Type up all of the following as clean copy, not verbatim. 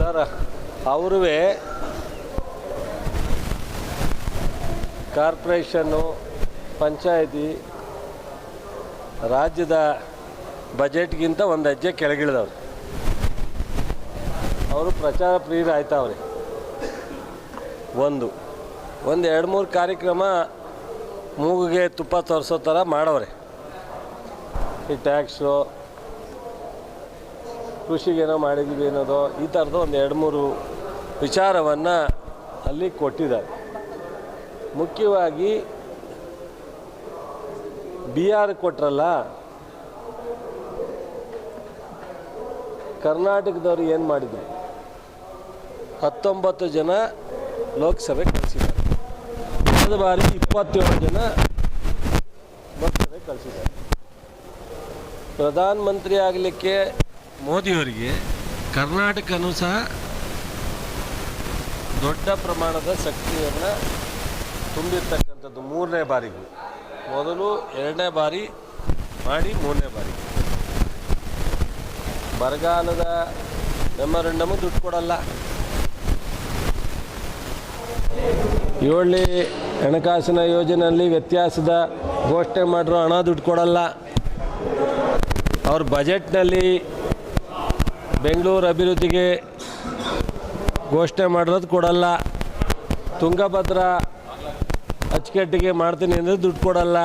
Sir ಅವರೂ corporation ಪಂಚಾಯತಿ ರಾಜ್ಯದ ಬಜೆಟ್ಗಿಂತ ಒಂದು ಹೆಜ್ಜೆ ಕೆಳಗಿಳಿದವ್ರು. ಅವರು ಪ್ರಚಾರ ಪ್ರಿಯರಾಯ್ತವ್ರೆ. ಒಂದು 2-3 ಕಾರ್ಯಕ್ರಮ ಮೂಗಿಗೆ ತುಪ್ಪ ತೋರಿಸೋ ಥರ ಮಾಡವ್ರೆ. ಈ ಟ್ಯಾಕ್ಸು, ಕೃಷಿಗೇನೋ ಮಾಡಿದ್ದೀವಿ ಅನ್ನೋದು, ಈ ಥರದ್ದು 2-3 ವಿಚಾರವನ್ನು ಅಲ್ಲಿ ಕೊಟ್ಟಿದ್ದಾರೆ. ಮುಖ್ಯವಾಗಿ ಬಿಹಾರ್ ಕೊಟ್ರಲ್ಲ, ಕರ್ನಾಟಕದವ್ರು ಏನು ಮಾಡಿದ್ರು? 19 ಜನ ಲೋಕಸಭೆ ಕಳಿಸಿದ್ದಾರೆ. ಕಳೆದ ಬಾರಿ 27 ಜನ ಲೋಕಸಭೆ ಕಳಿಸಿದ್ದಾರೆ. ಪ್ರಧಾನಮಂತ್ರಿ ಆಗಲಿಕ್ಕೆ ಮೋದಿಯವರಿಗೆ ಕರ್ನಾಟಕನೂ ಸಹ ದೊಡ್ಡ ಪ್ರಮಾಣದ ಶಕ್ತಿಯನ್ನು ತುಂಬಿರ್ತಕ್ಕಂಥದ್ದು. 3ನೇ ಬಾರಿಗೂ ಮೊದಲು 2ನೇ ಬಾರಿ ಮಾಡಿ 3ನೇ ಬಾರಿ ಬರಗಾಲದ ಮೆಮೊರಂಡಮು ದುಡ್ಡು ಕೊಡಲ್ಲ. 7ನೇ ಹಣಕಾಸಿನ ಯೋಜನೆಯಲ್ಲಿ ವ್ಯತ್ಯಾಸದ ಘೋಷಣೆ ಮಾಡಿರೋ ಹಣ ದುಡ್ಡು ಕೊಡಲ್ಲ. ಅವ್ರ ಬಜೆಟ್ನಲ್ಲಿ ಬೆಂಗಳೂರು ಅಭಿವೃದ್ಧಿಗೆ ಘೋಷಣೆ ಮಾಡಿರೋದು ಕೊಡಲ್ಲ. ತುಂಗಭದ್ರಾ ಅಚ್ಚುಕಟ್ಟಿಗೆ ಮಾಡ್ತೀನಿ ಅಂದರೆ ದುಡ್ಡು ಕೊಡಲ್ಲ.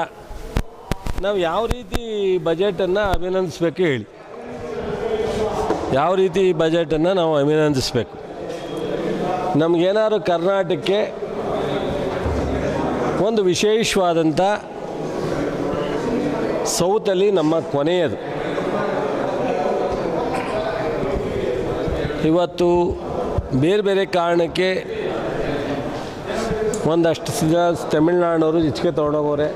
ನಾವು ಯಾವ ರೀತಿ ಬಜೆಟನ್ನು ಅಭಿನಂದಿಸಬೇಕು ಹೇಳಿ? ಯಾವ ರೀತಿ ಈ ಬಜೆಟನ್ನು ನಾವು ಅಭಿನಂದಿಸಬೇಕು? ನಮಗೇನಾದ್ರು ಕರ್ನಾಟಕಕ್ಕೆ ಒಂದು ವಿಶೇಷವಾದಂಥ ಸೌತಲ್ಲಿ ನಮ್ಮ ಕೊನೆಯದು. ಇವತ್ತು ಬೇರೆ ಬೇರೆ ಕಾರಣಕ್ಕೆ ಒಂದಷ್ಟು ಜನ ತಮಿಳ್ನಾಡವರು ಹೆಚ್ಚಿಗೆ ತೊಗೊಂಡೋಗೋರೆ.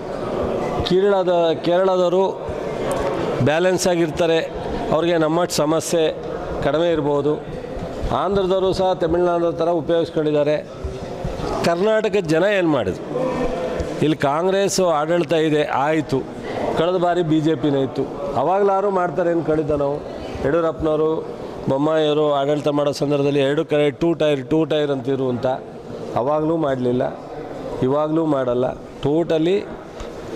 ಕೇರಳದವರು ಬ್ಯಾಲೆನ್ಸ್ ಆಗಿರ್ತಾರೆ, ಅವ್ರಿಗೆ ನಮ್ಮಷ್ಟು ಸಮಸ್ಯೆ ಕಡಿಮೆ ಇರ್ಬೋದು. ಆಂಧ್ರದವರು ಸಹ ತಮಿಳ್ನಾಡು ಥರ ಉಪಯೋಗಿಸ್ಕೊಂಡಿದ್ದಾರೆ. ಕರ್ನಾಟಕದ ಜನ ಏನು ಮಾಡಿದ್ರು? ಇಲ್ಲಿ ಕಾಂಗ್ರೆಸ್ಸು ಆಡಳಿತ ಇದೆ, ಆಯಿತು. ಕಳೆದ ಬಾರಿ BJPನೇ ಇತ್ತು. ಅವಾಗಲಾರು ಮಾಡ್ತಾರೆ ಏನು ಕಳಿತ ನಾವು? ಯಡಿಯೂರಪ್ಪನವರು, ಬೊಮ್ಮಾಯಿಯವರು ಆಡಳಿತ ಮಾಡೋ ಸಂದರ್ಭದಲ್ಲಿ 2 ಕಡೆ ಟೂ ಟೈರ್ ಅಂತಿರು ಅಂತ ಅವಾಗಲೂ ಮಾಡಲಿಲ್ಲ, ಇವಾಗಲೂ ಮಾಡಲ್ಲ. ಟೋಟಲಿ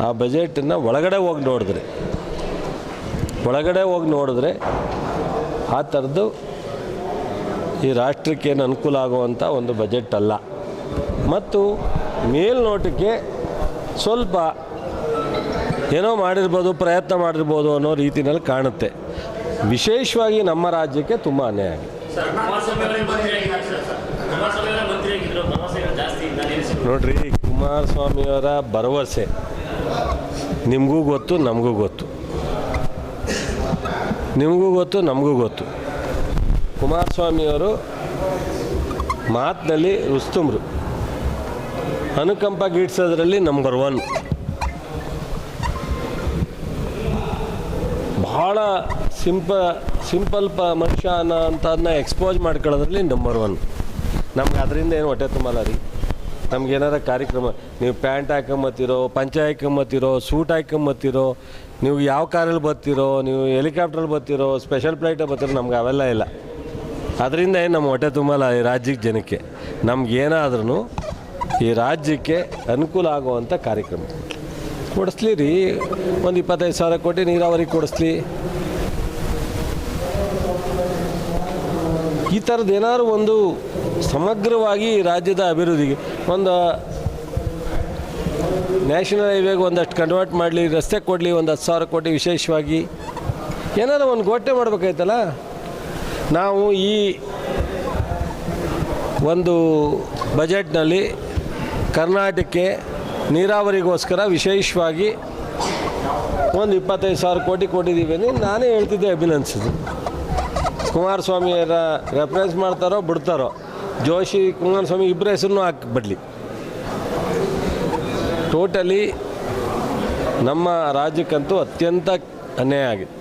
ಆ ಬಜೆಟನ್ನು ಒಳಗಡೆ ಹೋಗಿ ನೋಡಿದ್ರೆ ಆ ಥರದ್ದು ಈ ರಾಷ್ಟ್ರಕ್ಕೆ ಏನು ಅನುಕೂಲ ಆಗುವಂಥ ಒಂದು ಬಜೆಟ್ ಅಲ್ಲ. ಮತ್ತು ಮೇಲ್ನೋಟಕ್ಕೆ ಸ್ವಲ್ಪ ಏನೋ ಮಾಡಿರ್ಬೋದು, ಪ್ರಯತ್ನ ಮಾಡಿರ್ಬೋದು ಅನ್ನೋ ರೀತಿಯಲ್ಲಿ ಕಾಣುತ್ತೆ. ವಿಶೇಷವಾಗಿ ನಮ್ಮ ರಾಜ್ಯಕ್ಕೆ ತುಂಬ ಅನ್ಯಾಯ ಆಗಿದೆ. ನೋಡ್ರಿ, ಕುಮಾರಸ್ವಾಮಿಯವರ ಭರವಸೆ ನಿಮಗೂ ಗೊತ್ತು, ನಮಗೂ ಗೊತ್ತು. ನಿಮಗೂ ಗೊತ್ತು, ನಮಗೂ ಗೊತ್ತು. ಕುಮಾರಸ್ವಾಮಿಯವರು ಮಾತಿನಲ್ಲಿ ರುಸ್ತುಮ್ರು, ಅನುಕಂಪ ಗೀಡ್ಸೋದ್ರಲ್ಲಿ ನಂಬರ್ 1. ಭಾಳ ಸಿಂಪಲ್ ಮನುಷ್ಯ ಅಂತದನ್ನ ಎಕ್ಸ್ಪೋಸ್ ಮಾಡ್ಕೊಳ್ಳೋದ್ರಲ್ಲಿ ನಂಬರ್ 1. ನಮ್ಗೆ ಅದರಿಂದ ಏನು ಹೊಟ್ಟೆ ತುಂಬಲ್ಲ ರೀ. ನಮ್ಗೇನಾರ ಕಾರ್ಯಕ್ರಮ, ನೀವು ಪ್ಯಾಂಟ್ ಹಾಕೊಂಬತ್ತೀರೋ, ಪಂಚೆ ಹಾಕೊಂಬತ್ತೀರೋ, ಸೂಟ್ ಹಾಕೊಂಬತ್ತೀರೋ, ನೀವು ಯಾವ ಕಾರಲ್ಲಿ ಬರ್ತೀರೋ, ನೀವು ಹೆಲಿಕಾಪ್ಟ್ರಲ್ಲಿ ಬರ್ತೀರೋ, ಸ್ಪೆಷಲ್ ಫ್ಲೈಟಲ್ಲಿ ಬರ್ತೀರೋ, ನಮ್ಗೆ ಅವೆಲ್ಲ ಇಲ್ಲ. ಅದರಿಂದ ಏನು ನಮ್ಮ ಹೊಟ್ಟೆ ತುಂಬಲ್ಲ ಈ ರಾಜ್ಯಕ್ಕೆ, ಜನಕ್ಕೆ. ನಮಗೇನಾದ್ರೂ ಈ ರಾಜ್ಯಕ್ಕೆ ಅನುಕೂಲ ಆಗುವಂಥ ಕಾರ್ಯಕ್ರಮ ಕೊಡಿಸ್ಲಿ ರೀ. ಒಂದು 25,000 ಕೋಟಿ ನೀರಾವರಿಗೆ ಕೊಡಿಸ್ಲಿ. ಈ ಥರದ್ದು ಏನಾದ್ರು ಒಂದು ಸಮಗ್ರವಾಗಿ ರಾಜ್ಯದ ಅಭಿವೃದ್ಧಿಗೆ, ಒಂದು ನ್ಯಾಷನಲ್ ಹೈವೇಗೆ ಒಂದಷ್ಟು ಕನ್ವರ್ಟ್ ಮಾಡಲಿ, ರಸ್ತೆ ಕೊಡಲಿ, ಒಂದು 10,000 ಕೋಟಿ ವಿಶೇಷವಾಗಿ ಏನಾದ್ರು ಒಂದು ಘೋಷಣೆ ಮಾಡಬೇಕಾಯ್ತಲ್ಲ. ನಾವು ಈ ಒಂದು ಬಜೆಟ್ನಲ್ಲಿ ಕರ್ನಾಟಕಕ್ಕೆ ನೀರಾವರಿಗೋಸ್ಕರ ವಿಶೇಷವಾಗಿ ಒಂದು 25,000 ಕೋಟಿ ಕೊಟ್ಟಿದ್ದೀವಿ. ನಾನೇ ಹೇಳ್ತಿದ್ದೆ, ಅಭಿನಂದಿಸಿದ್ದು. ಕುಮಾರಸ್ವಾಮಿಯರ ರೆಫರೆನ್ಸ್ ಮಾಡ್ತಾರೋ ಬಿಡ್ತಾರೋ, ಜೋಶಿ ಕುಮಾರಸ್ವಾಮಿ ಇಬ್ಬರ ಹೆಸರನ್ನು ಹಾಕಿಬಿಡಲಿ. ಟೋಟಲಿ ನಮ್ಮ ರಾಜ್ಯಕ್ಕಂತೂ ಅತ್ಯಂತ ಅನ್ಯಾಯ ಆಗಿದೆ.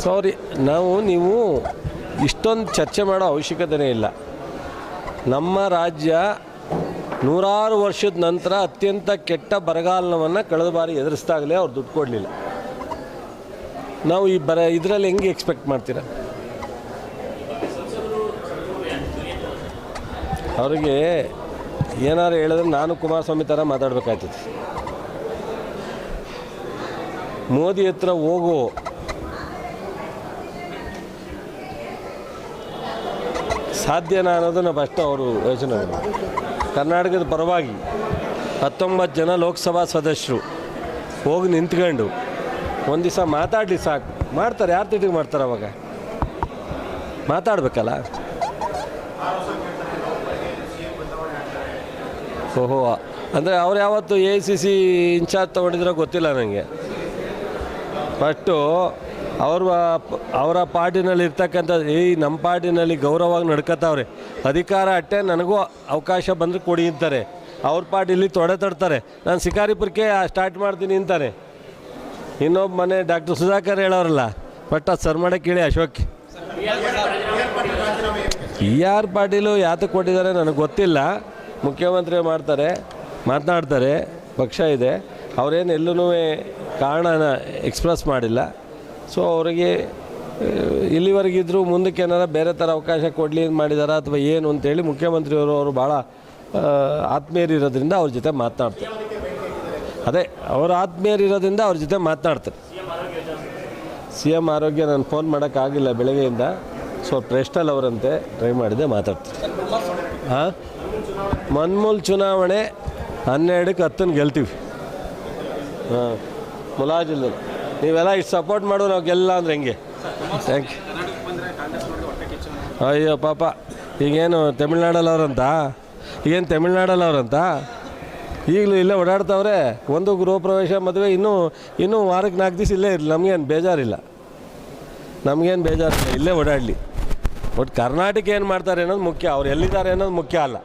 ಸಾರಿ, ನೀವು ಇಷ್ಟೊಂದು ಚರ್ಚೆ ಮಾಡೋ ಅವಶ್ಯಕತೆಯೇ ಇಲ್ಲ. ನಮ್ಮ ರಾಜ್ಯ 100 ವರ್ಷದ ನಂತರ ಅತ್ಯಂತ ಕೆಟ್ಟ ಬರಗಾಲವನ್ನು ಕಳೆದ ಬಾರಿ ಎದುರಿಸಿದಾಗಲೇ ಅವ್ರು ದುಡ್ಡು ಕೊಡಲಿಲ್ಲ. ನಾವು ಈ ಇದರಲ್ಲಿ ಹೆಂಗೆ ಎಕ್ಸ್ಪೆಕ್ಟ್ ಮಾಡ್ತೀರಾ? ಅವ್ರಿಗೆ ಏನಾರು ಹೇಳಿದ್ರೆ ನಾನು ಕುಮಾರಸ್ವಾಮಿ ಥರ ಮಾತಾಡ್ಬೇಕಾಗ್ತದೆ. ಮೋದಿ ಹತ್ರ ಹೋಗು, ಸಾಧ್ಯನಾ ಅನ್ನೋದನ್ನು ಫಸ್ಟ್ ಅವರು ಯೋಚನೆ ಮಾಡಿ. ಕರ್ನಾಟಕದ ಪರವಾಗಿ 19 ಜನ ಲೋಕಸಭಾ ಸದಸ್ಯರು ಹೋಗಿ ನಿಂತ್ಕೊಂಡು ಒಂದು ದಿವಸ ಮಾತಾಡಲಿ ಸಾಕು. ಮಾಡ್ತಾರೆ, ಯಾರು ತಿಟ್ಟಿಗೆ ಮಾಡ್ತಾರೆ? ಅವಾಗ ಮಾತಾಡಬೇಕಲ್ಲ. ಓಹೋ, ಅಂದರೆ ಅವ್ರು ಯಾವತ್ತು AICC ಇನ್ಚಾರ್ಜ್ ತೊಗೊಂಡಿದ್ರೋ ಗೊತ್ತಿಲ್ಲ ನನಗೆ. ಫಸ್ಟು ಅವರ ಪಾರ್ಟಿನಲ್ಲಿ ಇರ್ತಕ್ಕಂಥ ನಮ್ಮ ಪಾರ್ಟಿನಲ್ಲಿ ಗೌರವವಾಗಿ ನಡ್ಕೊತಾವ್ರೆ. ಅಧಿಕಾರ ಅಟ್ಟೆ ನನಗೂ ಅವಕಾಶ ಬಂದರೆ ಕೊಡಿ ಅಂತಾರೆ. ಅವ್ರ ಪಾರ್ಟಿಲಿ ತಡ್ತಾರೆ. ನಾನು ಶಿಕಾರಿಪುರಕ್ಕೆ ಸ್ಟಾರ್ಟ್ ಮಾಡ್ತೀನಿ ಅಂತಾನೆ. ಇನ್ನೊಬ್ಬ ಮನೆ ಡಾಕ್ಟರ್ ಸುಧಾಕರ್ ಹೇಳೋರಲ್ಲ, ಬಟ್ ಅದು ಸರ್ ಮಾಡೋಕ್ಕೆ ಕೇಳಿ ಅಶೋಕ್. ಯಾರ ಪಾರ್ಟಿಲೂ ಯಾತಕ್ಕೆ ಕೊಟ್ಟಿದ್ದಾರೆ ನನಗೆ ಗೊತ್ತಿಲ್ಲ. ಮುಖ್ಯಮಂತ್ರಿ ಮಾತನಾಡ್ತಾರೆ, ಪಕ್ಷ ಇದೆ. ಅವರೇನು ಎಲ್ಲೂ ಕಾರಣನ ಎಕ್ಸ್ಪ್ರೆಸ್ ಮಾಡಿಲ್ಲ. ಸೊ ಅವರಿಗೆ ಇಲ್ಲಿವರೆಗಿದ್ರು ಮುಂದಕ್ಕೆ ಏನಾರ ಬೇರೆ ಥರ ಅವಕಾಶ ಕೊಡಲಿ ಮಾಡಿದಾರ ಅಥವಾ ಏನು ಅಂತೇಳಿ ಮುಖ್ಯಮಂತ್ರಿಯವರು ಅವರು ಭಾಳ ಆತ್ಮೀಯರಿರೋದ್ರಿಂದ ಅವ್ರ ಜೊತೆ ಮಾತನಾಡ್ತಾರೆ. ಅದೇ ಅವ್ರ ಆತ್ಮೀಯರಿರೋದ್ರಿಂದ ಅವ್ರ ಜೊತೆ ಮಾತನಾಡ್ತಾರೆ. CM ಆರೋಗ್ಯ ನಾನು ಫೋನ್ ಮಾಡೋಕ್ಕಾಗಿಲ್ಲ ಬೆಳಗ್ಗೆಯಿಂದ. ಸೊ ಪ್ರೆಸ್ಟಲ್ ಅವರಂತೆ ಟ್ರೈ ಮಾಡಿದೆ, ಮಾತಾಡ್ತಾರೆ. ಹಾಂ, ಮನ್ಮೂಲ್ ಚುನಾವಣೆ 12ಕ್ಕೆ 10 ಗೆಲ್ತೀವಿ. ಹಾಂ, ಮುಲಾಜಿಲ್ಲ. ನೀವೆಲ್ಲ ಇಷ್ಟು ಸಪೋರ್ಟ್ ಮಾಡು, ನಾವು ಗೆಲ್ಲ ಅಂದ್ರೆ ಹೆಂಗೆ? Thank you. ಅಯ್ಯೋ ಪಾಪ, ಈಗೇನು ತಮಿಳ್ನಾಡಲ್ಲವ್ರಂತ ಈಗಲೂ ಇಲ್ಲೇ ಓಡಾಡ್ತಾವ್ರೆ. ಒಂದು ಗೃಹ ಪ್ರವೇಶ ಮದುವೆ ಇನ್ನೂ ವಾರಕ್ಕೆ 4 ದಿವಸ ಇಲ್ಲೇ ಇರಲಿ. ನಮಗೇನು ಬೇಜಾರಿಲ್ಲ, ಇಲ್ಲೇ ಓಡಾಡಲಿ. ಒಟ್ಟು ಕರ್ನಾಟಕ ಏನು ಮಾಡ್ತಾರೆ ಅನ್ನೋದು ಮುಖ್ಯ, ಅವ್ರು ಎಲ್ಲಿದ್ದಾರೆ ಅನ್ನೋದು ಮುಖ್ಯ ಅಲ್ಲ.